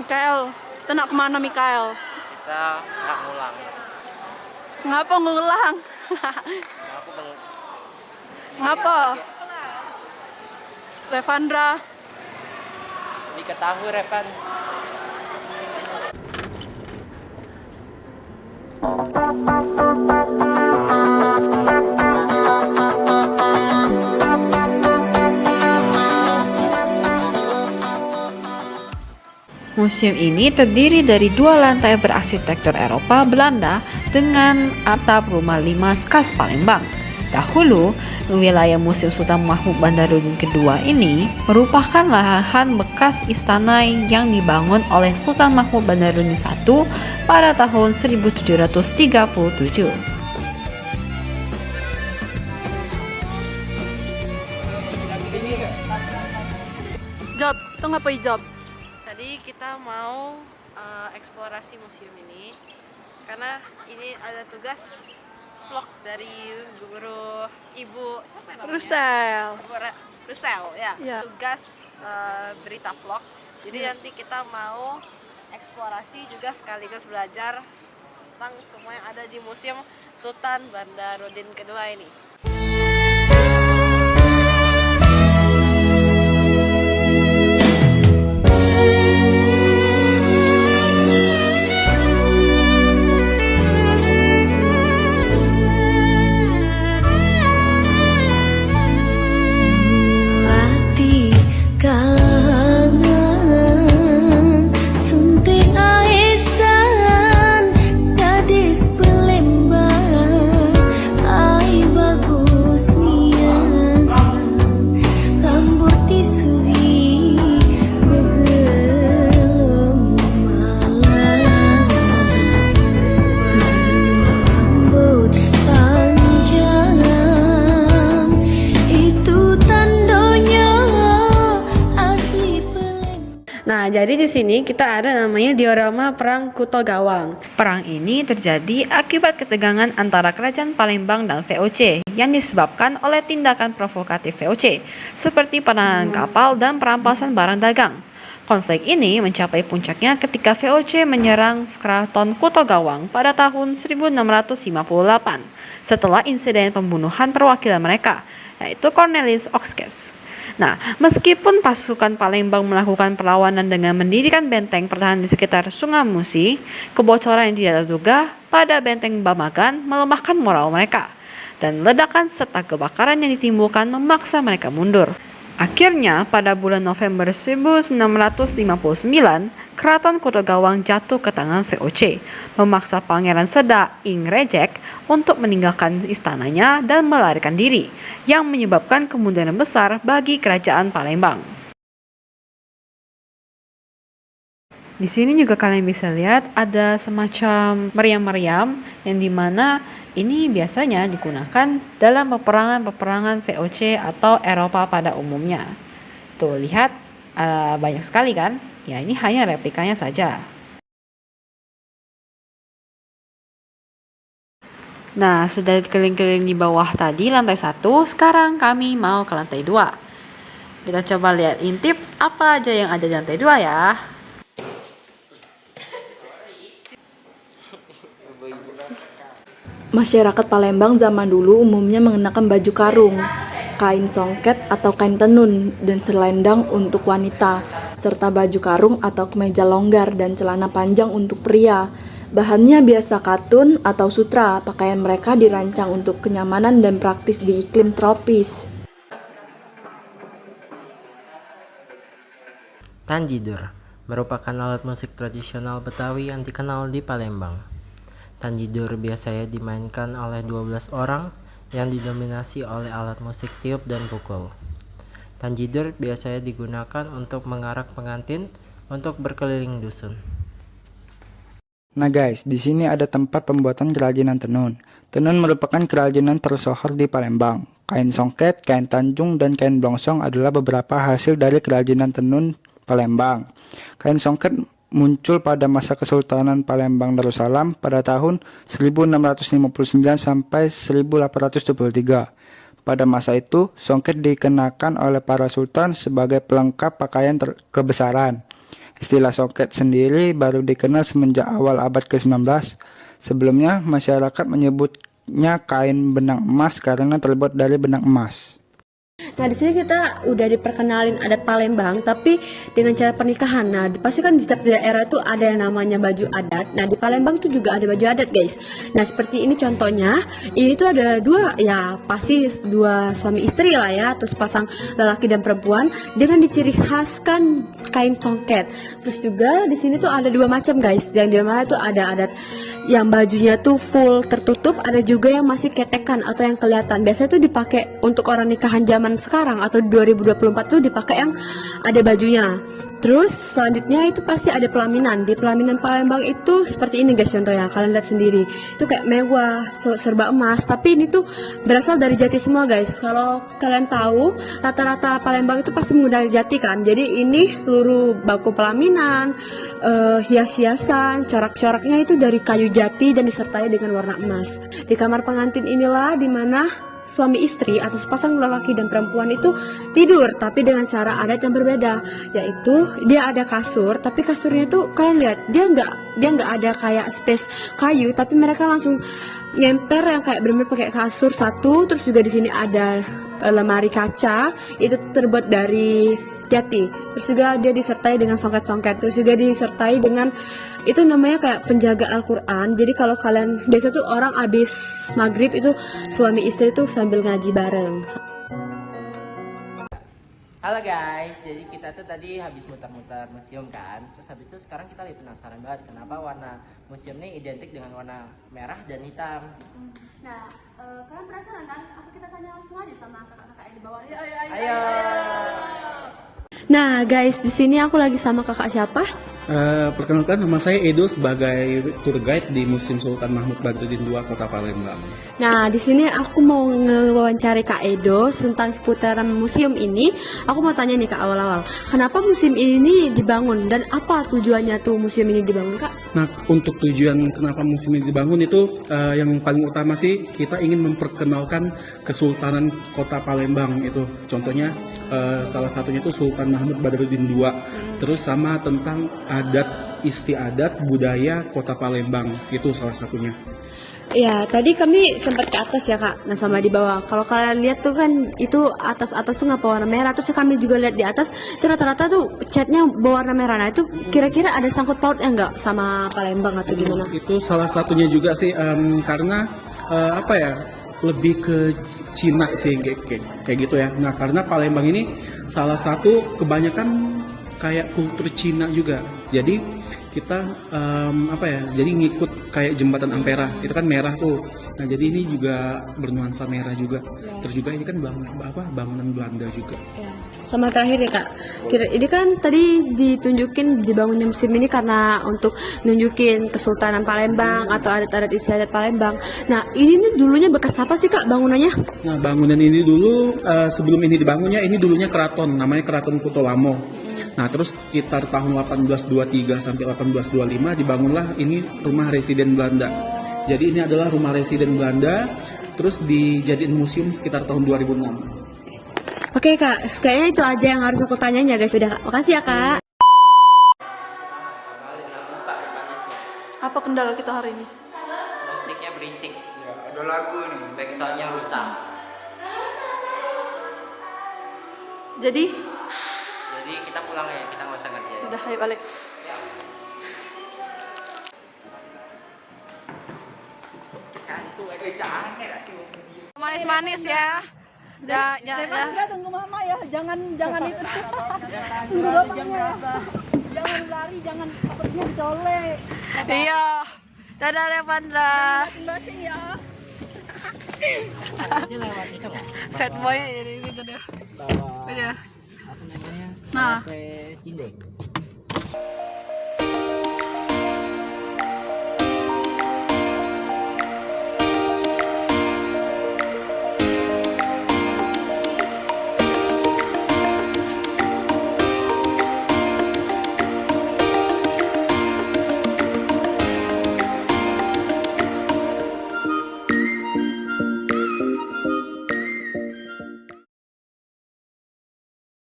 Mikael, kita nak kemana Mikael? Kita nggak ngulang. Ngapa ngulang? Aku Ngapa? Revandra. diketahui Revan. Museum ini terdiri dari 2 lantai berarsitektur Eropa Belanda dengan atap rumah 5 khas Palembang. Dahulu, wilayah Museum Sultan Mahmud Bandarudin II ini merupakan lahan bekas istana yang dibangun oleh Sultan Mahmud Bandarudin I pada tahun 1737. Job, itu ngapain job? Tadi kita mau eksplorasi museum ini karena ini ada tugas vlog dari guru Ibu siapa namanya? Rusel. Ibu Rusel ya. Ya. Tugas berita vlog. Jadi nanti kita mau eksplorasi juga sekaligus belajar tentang semua yang ada di Museum Sultan Bandarudin II ini. Nah, jadi di sini kita ada namanya diorama Perang Kuto Gawang. Perang ini terjadi akibat ketegangan antara Kerajaan Palembang dan VOC yang disebabkan oleh tindakan provokatif VOC, seperti penahanan kapal dan perampasan barang dagang. Konflik ini mencapai puncaknya ketika VOC menyerang Keraton Kuto Gawang pada tahun 1658 setelah insiden pembunuhan perwakilan mereka, yaitu Cornelis Oxkes. Nah, meskipun pasukan Palembang melakukan perlawanan dengan mendirikan benteng pertahanan di sekitar Sungai Musi, kebocoran yang tidak terduga pada benteng Bamagan melemahkan moral mereka, dan ledakan serta kebakaran yang ditimbulkan memaksa mereka mundur. Akhirnya, pada bulan November 1659, Keraton Kuto Gawang jatuh ke tangan VOC, memaksa Pangeran Seda Ing Rejek untuk meninggalkan istananya dan melarikan diri, yang menyebabkan kemunduran besar bagi Kerajaan Palembang. Di sini juga kalian bisa lihat ada semacam meriam-meriam yang dimana ini biasanya digunakan dalam peperangan-peperangan VOC atau Eropa pada umumnya. Tuh lihat banyak sekali kan? Ya ini hanya replikanya saja. Nah, sudah keliling-keliling di bawah tadi lantai 1, sekarang kami mau ke lantai 2. Kita coba lihat intip apa aja yang ada di lantai 2 ya. Masyarakat Palembang zaman dulu umumnya mengenakan baju karung, kain songket atau kain tenun, dan selendang untuk wanita, serta baju karung atau kemeja longgar dan celana panjang untuk pria. Bahannya biasa katun atau sutra. Pakaian mereka dirancang untuk kenyamanan dan praktis di iklim tropis. Tanjidur merupakan alat musik tradisional Betawi yang dikenal di Palembang. Tanjidur biasanya dimainkan oleh 12 orang yang didominasi oleh alat musik tiup dan pukul. Tanjidur biasanya digunakan untuk mengarak pengantin untuk berkeliling dusun. Nah guys, di sini ada tempat pembuatan kerajinan tenun. Tenun merupakan kerajinan tersohor di Palembang. Kain songket, kain tanjung, dan kain blongsong adalah beberapa hasil dari kerajinan tenun Palembang. Kain songket muncul pada masa Kesultanan Palembang Darussalam pada tahun 1659 sampai 1823. Pada masa itu, songket dikenakan oleh para sultan sebagai pelengkap pakaian kebesaran. Istilah songket sendiri baru dikenal semenjak awal abad ke-19. Sebelumnya, masyarakat menyebutnya kain benang emas karena terbuat dari benang emas. Nah, di sini kita udah diperkenalin adat Palembang, tapi dengan cara pernikahan. Nah, pasti kan di setiap daerah itu ada yang namanya baju adat. Nah, di Palembang tuh juga ada baju adat, guys. Nah, seperti ini contohnya. Ini tuh ada dua, ya pasti dua suami istri lah ya, atau sepasang lelaki dan perempuan dengan diciri khaskan kain songket. Terus juga di sini tuh ada dua macam, guys. Yang di mana tuh ada adat yang bajunya tuh full tertutup, ada juga yang masih ketekan atau yang kelihatan. Biasanya tuh dipakai untuk orang nikahan zaman sekarang atau 2024 tuh dipakai yang ada bajunya. Terus selanjutnya itu pasti ada pelaminan. Di pelaminan Palembang itu seperti ini, guys, contohnya. Kalian lihat sendiri. Itu kayak mewah, serba emas, tapi ini tuh berasal dari jati semua, guys. Kalau kalian tahu, rata-rata Palembang itu pasti menggunakan jati kan. Jadi ini seluruh bangku pelaminan, hias-hiasan, corak-coraknya itu dari kayu jati dan disertai dengan warna emas. Di kamar pengantin inilah dimana suami istri atau sepasang lelaki dan perempuan itu tidur, tapi dengan cara adat yang berbeda, yaitu dia ada kasur, tapi kasurnya itu kalian lihat dia nggak ada kayak space kayu, tapi mereka langsung ngemper yang kayak benar-benar pakai kasur satu. Terus juga di sini ada lemari kaca, itu terbuat dari jati. Terus juga dia disertai dengan songket-songket. Terus juga disertai dengan itu namanya kayak penjaga Al-Quran. Jadi kalau kalian biasa tuh orang abis maghrib itu suami istri tuh sambil ngaji bareng. Halo guys, jadi kita tuh tadi habis muter-muter museum kan. Terus habis itu sekarang kita lagi penasaran banget kenapa warna museum ini identik dengan warna merah dan hitam. Nah, kalian penasaran kan? Apa kita tanya langsung aja sama kakak-kakak yang di bawah? Ayo. Nah, guys, di sini aku lagi sama kakak siapa? Perkenalkan, nama saya Edo sebagai tour guide di Museum Sultan Mahmud Badruddin II Kota Palembang. Nah, di sini aku mau ngewawancari Kak Edo tentang seputaran museum ini. Aku mau tanya nih Kak awal-awal, kenapa museum ini dibangun dan apa tujuannya tuh museum ini dibangun, Kak? Nah, untuk tujuan kenapa museum ini dibangun itu yang paling utama sih kita ingin memperkenalkan Kesultanan Kota Palembang itu. Contohnya salah satunya itu Sultan Mahmud Badruddin II. Terus sama tentang adat istiadat budaya Kota Palembang, itu salah satunya. Ya, tadi kami sempat ke atas ya Kak, nah sama di bawah. Kalau kalian lihat tuh kan itu atas tuh ngapa warna merah. Terus kami juga lihat di atas itu rata-rata tuh catnya berwarna merah. Nah itu kira-kira ada sangkut pautnya nggak sama Palembang atau gimana? Itu salah satunya juga sih karena apa ya, lebih ke Cina sih kayak gitu ya. Nah karena Palembang ini salah satu kebanyakan kayak kultur Cina juga. Jadi kita apa ya? Jadi ngikut kayak jembatan Ampera itu kan merah tuh. Nah jadi ini juga bernuansa merah juga. Ya. Terus juga ini kan bangunan Belanda juga. Ya. Sama terakhir ya Kak, ini kan tadi ditunjukin dibangunnya museum ini karena untuk nunjukin Kesultanan Palembang atau adat-adat istiadat Palembang. Nah ini nih dulunya bekas apa sih Kak bangunannya? Nah bangunan ini dulu sebelum ini dibangunnya ini dulunya keraton, namanya Keraton Kutolamo. Nah terus sekitar tahun 1823 sampai 1825 dibangunlah ini rumah residen Belanda. Jadi ini adalah rumah residen Belanda, terus dijadiin museum sekitar tahun 2006. Oke Kak, kayaknya itu aja yang harus aku tanyain ya guys. Udah Kak, makasih ya Kak. Apa kendala kita hari ini? Musiknya berisik, Ya, ada lagu nih. backsoundnya rusak. Jadi, Jadi kita pulang ya, kita nggak usah ngerjain. sudah ayo balik. Manis-manis ya. Tunggu mama ya, jangan itu. Tunggu bapaknya. Jangan lari, jangan takutnya dicolek. Iya. Dadah Devandra. Masing-masing ya. Sad boy jadi gitu deh. Iya. Apa namanya? Nah. Cindek.